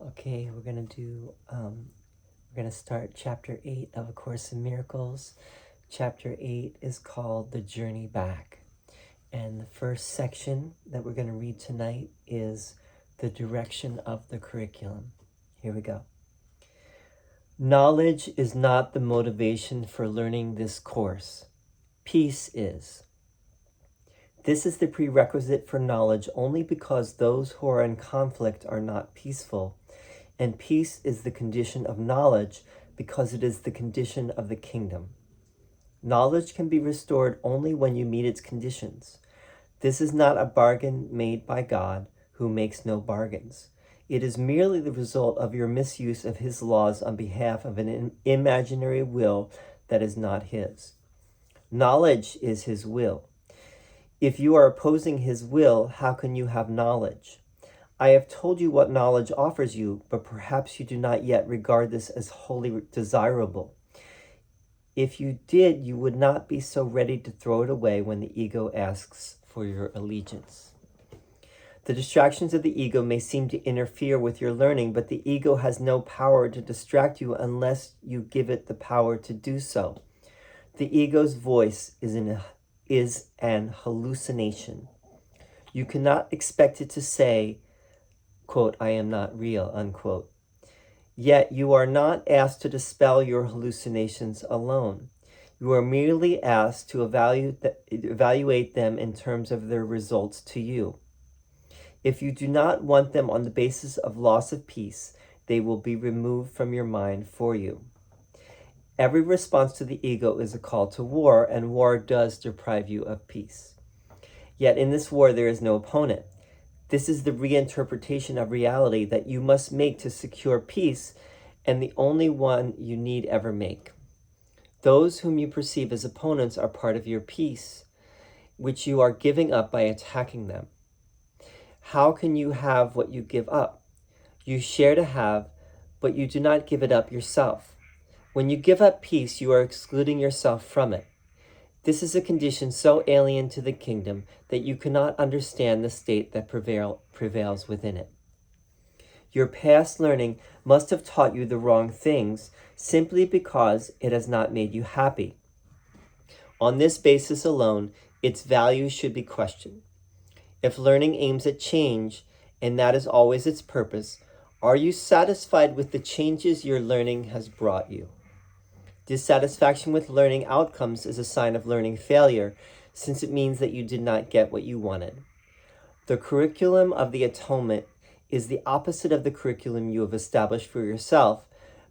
Okay, we're gonna start chapter 8 of A Course in Miracles. Chapter 8 is called The Journey Back. And the first section that we're gonna read tonight is the direction of the curriculum. Here we go. Knowledge is not the motivation for learning this course. Peace is. This is the prerequisite for knowledge only because those who are in conflict are not peaceful, and peace is the condition of knowledge because it is the condition of the kingdom. Knowledge can be restored only when you meet its conditions. This is not a bargain made by God, who makes no bargains. It is merely the result of your misuse of his laws on behalf of an imaginary will that is not his. Knowledge is his will. If you are opposing his will, how can you have knowledge? I have told you what knowledge offers you, but perhaps you do not yet regard this as wholly desirable. If you did, you would not be so ready to throw it away when the ego asks for your allegiance. The distractions of the ego may seem to interfere with your learning, but the ego has no power to distract you unless you give it the power to do so. The ego's voice is an hallucination. You cannot expect it to say, quote, "I am not real," unquote. Yet you are not asked to dispel your hallucinations alone. You are merely asked to evaluate them in terms of their results to you. If you do not want them on the basis of loss of peace, they will be removed from your mind for you. Every response to the ego is a call to war, and war does deprive you of peace. Yet in this war there is no opponent. This is the reinterpretation of reality that you must make to secure peace, and the only one you need ever make. Those whom you perceive as opponents are part of your peace, which you are giving up by attacking them. How can you have what you give up? You share to have, but you do not give it up yourself. When you give up peace, you are excluding yourself from it. This is a condition so alien to the kingdom that you cannot understand the state that prevails within it. Your past learning must have taught you the wrong things simply because it has not made you happy. On this basis alone, its value should be questioned. If learning aims at change, and that is always its purpose, are you satisfied with the changes your learning has brought you? Dissatisfaction with learning outcomes is a sign of learning failure, since it means that you did not get what you wanted. The curriculum of the atonement is the opposite of the curriculum you have established for yourself,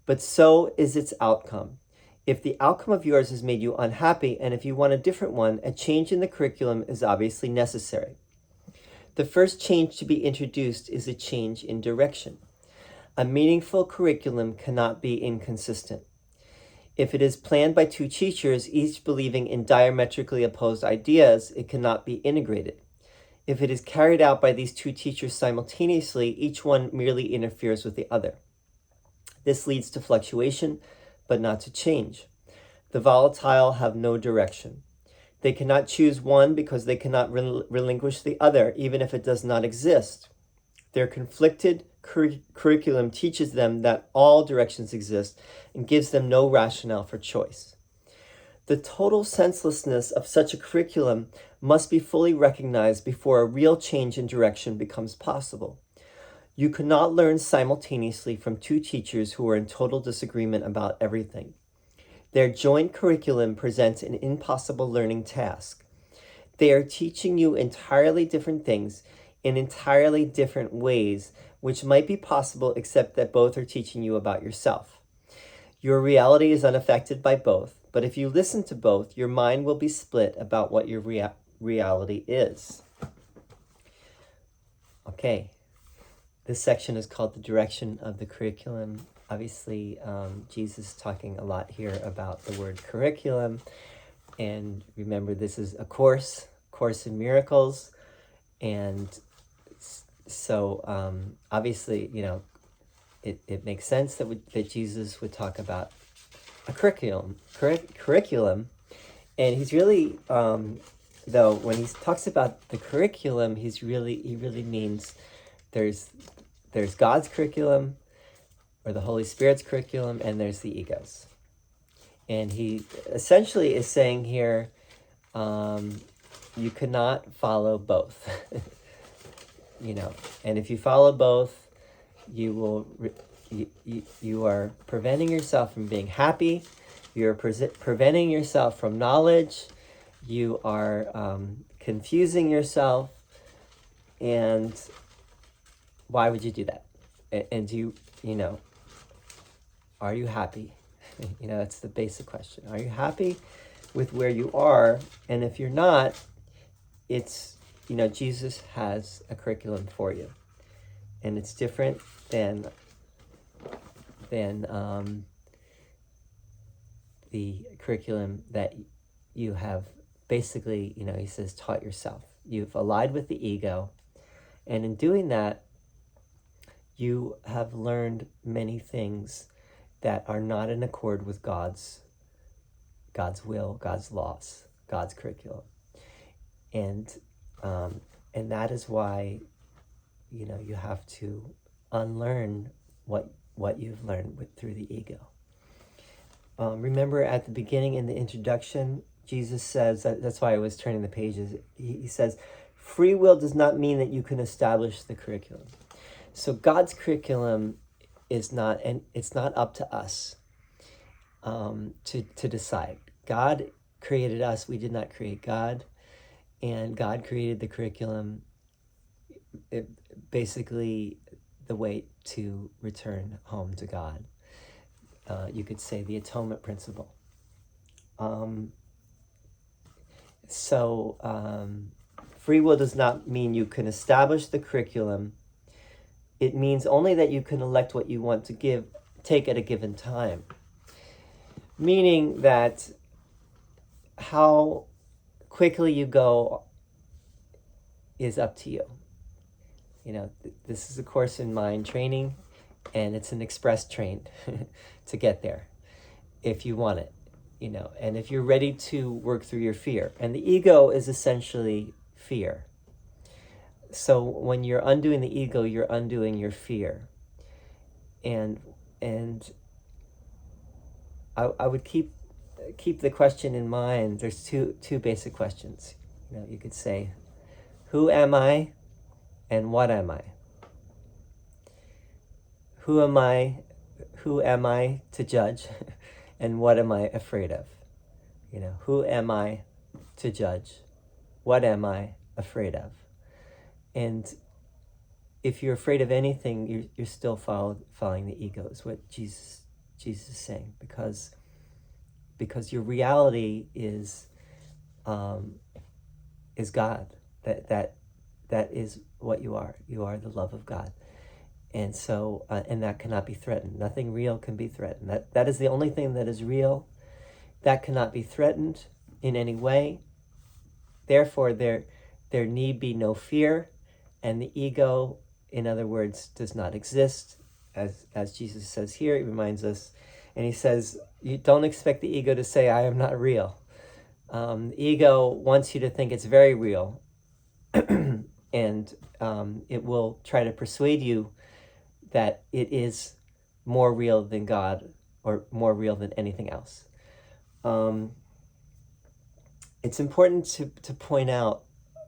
but so is its outcome. If the outcome of yours has made you unhappy, and if you want a different one, a change in the curriculum is obviously necessary. The first change to be introduced is a change in direction. A meaningful curriculum cannot be inconsistent. If it is planned by two teachers, each believing in diametrically opposed ideas, it cannot be integrated. If it is carried out by these two teachers simultaneously, each one merely interferes with the other. This leads to fluctuation, but not to change. The volatile have no direction. They cannot choose one because they cannot relinquish the other, even if it does not exist. Their conflicted curriculum teaches them that all directions exist and gives them no rationale for choice. The total senselessness of such a curriculum must be fully recognized before a real change in direction becomes possible. You cannot learn simultaneously from two teachers who are in total disagreement about everything. Their joint curriculum presents an impossible learning task. They are teaching you entirely different things in entirely different ways, which might be possible except that both are teaching you about yourself. Your reality is unaffected by both, but if you listen to both, your mind will be split about what your reality is. Okay, this section is called the direction of the curriculum. Obviously, Jesus is talking a lot here about the word curriculum. And remember, this is a Course in Miracles. And so obviously, it makes sense that Jesus would talk about a curriculum. And he's really, though, when he talks about the curriculum, he really means there's God's curriculum, or the Holy Spirit's curriculum, and there's the ego's. And he essentially is saying here, you cannot follow both. And if you follow both, you will you are preventing yourself from being happy. You're preventing yourself from knowledge. You are confusing yourself. And why would you do that? And are you happy? That's the basic question. Are you happy with where you are? And if you're not, it's, Jesus has a curriculum for you. And it's different than the curriculum that you have basically, he says, taught yourself. You've allied with the ego. And in doing that, you have learned many things that are not in accord with God's will, God's laws, God's curriculum. And that is why, you have to unlearn what you've learned through the ego. Remember at the beginning in the introduction, Jesus says, that's why I was turning the pages, he says, free will does not mean that you can establish the curriculum. So God's curriculum is not, and it's not up to us to decide. God created us, we did not create God, and God created the curriculum, basically the way to return home to God. You could say the atonement principle. Free will does not mean you can establish the curriculum. It means only that you can elect what you want to take at a given time. Meaning that how quickly you go is up to you. This is a course in mind training, and it's an express train to get there if you want it, and if you're ready to work through your fear. And the ego is essentially fear. So when you're undoing the ego, you're undoing your fear. And I would keep the question in mind. There's two basic questions. You could say, who am I and what am I? Who am I to judge and what am I afraid of? Who am I to judge? What am I afraid of? And if you're afraid of anything, you're still following the ego, is what Jesus is saying, because your reality is God. That is what you are. You are the love of God. And so, and that cannot be threatened. Nothing real can be threatened. That is the only thing that is real. That cannot be threatened in any way. Therefore, there need be no fear, and the ego, in other words, does not exist. As Jesus says here, he reminds us, and he says, you don't expect the ego to say, I am not real. The ego wants you to think it's very real, and it will try to persuade you that it is more real than God, or more real than anything else. It's important to point out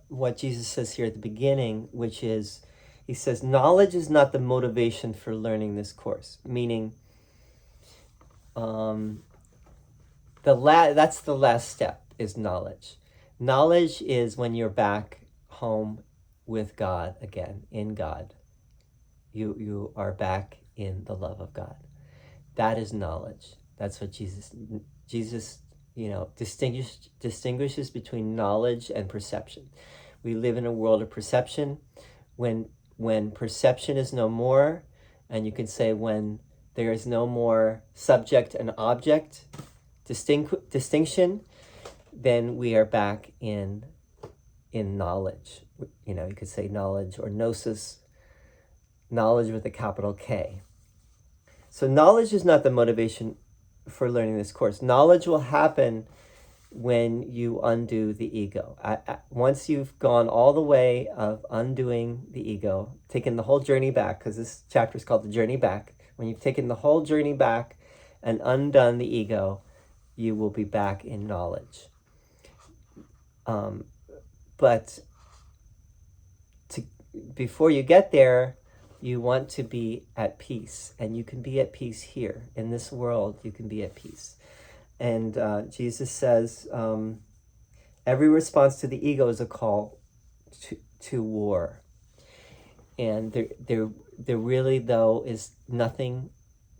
what Jesus says here at the beginning, which is, he says, knowledge is not the motivation for learning this course. Meaning, that's the last step, is knowledge. Knowledge is when you're back home with God again, in God. You are back in the love of God. That is knowledge. That's what Jesus distinguishes between knowledge and perception. We live in a world of perception. When perception is no more, and you can say when there is no more subject and object distinction, then we are back in knowledge. You could say knowledge or gnosis, knowledge with a capital K. So knowledge is not the motivation for learning this course. Knowledge will happen when you undo the ego. Once you've gone all the way of undoing the ego, taken the whole journey back, because this chapter is called The Journey Back, When you've taken the whole journey back and undone the ego, you will be back in knowledge. But before you get there, you want to be at peace. And you can be at peace here. In this world, you can be at peace. And Jesus says, every response to the ego is a call to war. And there really, though, is nothing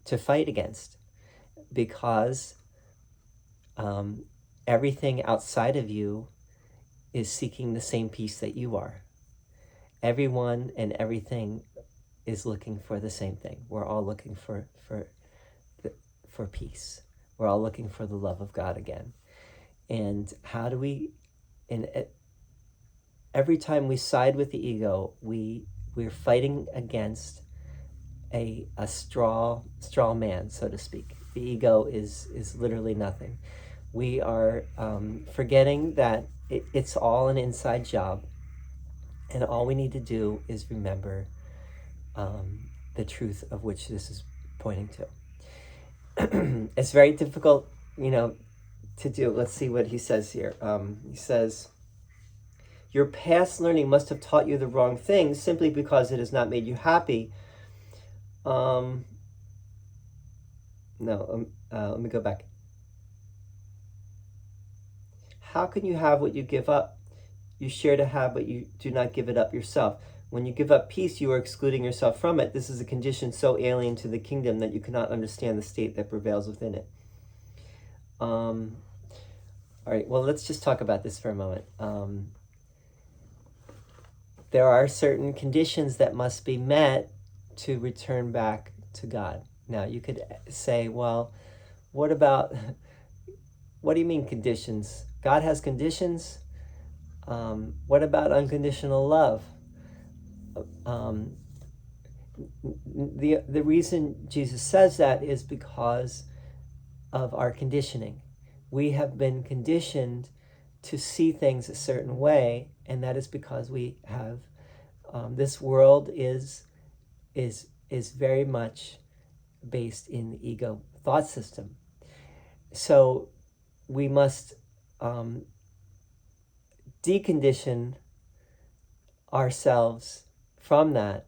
to fight against, because everything outside of you is seeking the same peace that you are. Everyone and everything is looking for the same thing. We're all looking for peace. We're all looking for the love of God again. And how do we? And every time we side with the ego, we're fighting against a straw man, so to speak. The ego is literally nothing. We are forgetting that it's all an inside job, and all we need to do is remember the truth of which this is pointing to. It's very difficult, to do. Let's see what he says here. He says, your past learning must have taught you the wrong things simply because it has not made you happy. Let me go back. How can you have what you give up? You share to have, but you do not give it up yourself. When you give up peace, you are excluding yourself from it. This is a condition so alien to the kingdom that you cannot understand the state that prevails within it. All right, well, let's just talk about this for a moment. There are certain conditions that must be met to return back to God. Now, you could say, well, what do you mean conditions? God has conditions. What about unconditional love? The reason Jesus says that is because of our conditioning. We have been conditioned to see things a certain way, and that is because we have this world is very much based in the ego thought system. So we must decondition ourselves from that,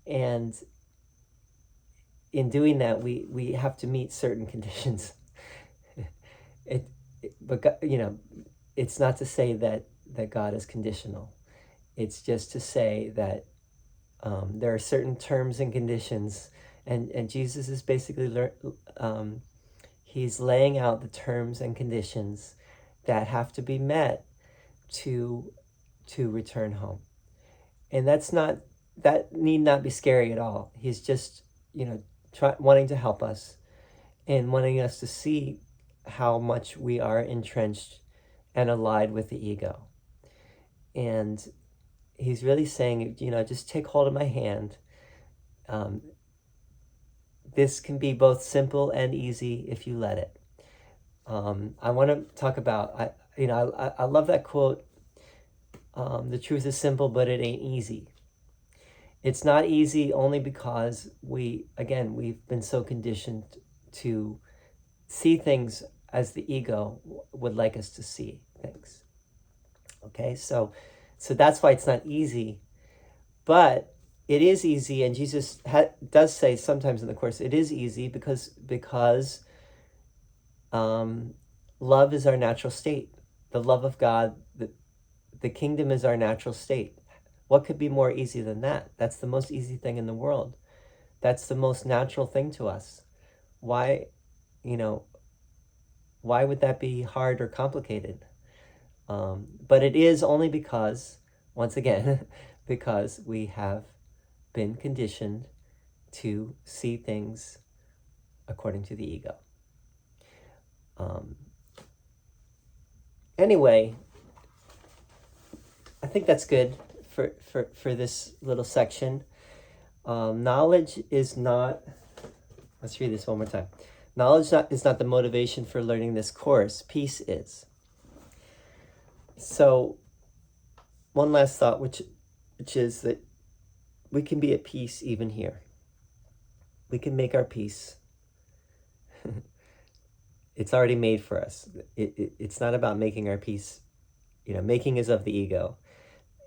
and in doing that, we have to meet certain conditions. But it's not to say that God is conditional. It's just to say that there are certain terms and conditions, and Jesus is basically he's laying out the terms and conditions that have to be met to return home. And that need not be scary at all. He's just wanting to help us and wanting us to see how much we are entrenched and allied with the ego. And he's really saying, just take hold of my hand. This can be both simple and easy if you let it. I want to talk about, I love that quote, the truth is simple, but it ain't easy. It's not easy only because we've been so conditioned to see things as the ego would like us to see things. Okay, so that's why it's not easy, but it is easy, and Jesus does say sometimes in the Course it is easy because love is our natural state. The love of God, the kingdom is our natural state. What could be more easy than that? That's the most easy thing in the world. That's the most natural thing to us. Why would that be hard or complicated? But it is only because, once again, because we have been conditioned to see things according to the ego. Anyway, I think that's good for this little section. Knowledge is not, let's read this one more time. Knowledge is not the motivation for learning this course. Peace is. So, one last thought, which is that we can be at peace even here. We can make our peace. It's already made for us. It's not about making our peace. Making is of the ego.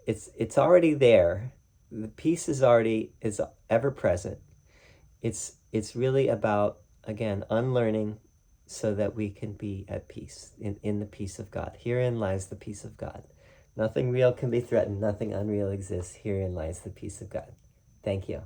It's already there. The peace is ever present. It's really about, again, unlearning so that we can be at peace, in the peace of God. Herein lies the peace of God. Nothing real can be threatened. Nothing unreal exists. Herein lies the peace of God. Thank you.